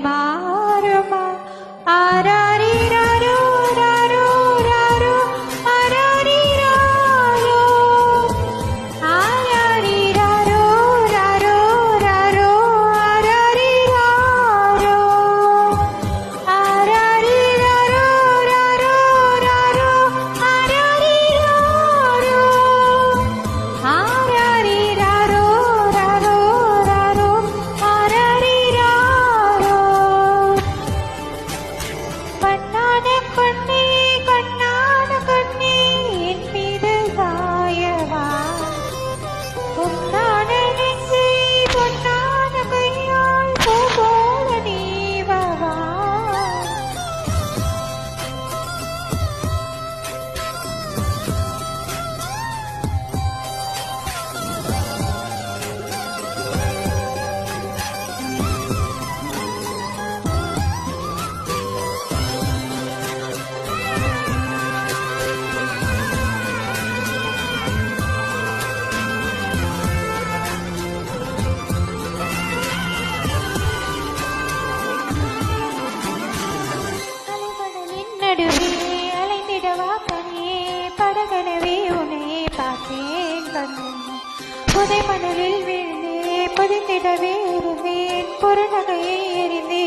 மாறுமா ஆராரிராரோ ராரோ ராரோ ஆராரிராரோ ஆராரிராரோ ராரோ ராரோ ஆராரிராரோ ஆராரிராரோ ராரோ ராரோ ஆராரிராரோ ஆராரிராரோ ராரோ ராரோ ஆராரிராரோ கண்ணான கண்ணே கண்ணான கண்ணே என் மீது சாயவா பொன்னான நெஞ்சை பொன்னான கையால் பூ போல நீவவா அலைகடலின் நடுவே அலைந்திடவா கனியே படகனவே உன்னை பார்த்தேன் கண்ணே புதை மணலில் விழுந்தே புதைந்திடவே இருந்தேன் குறுநகையை எறிந்தே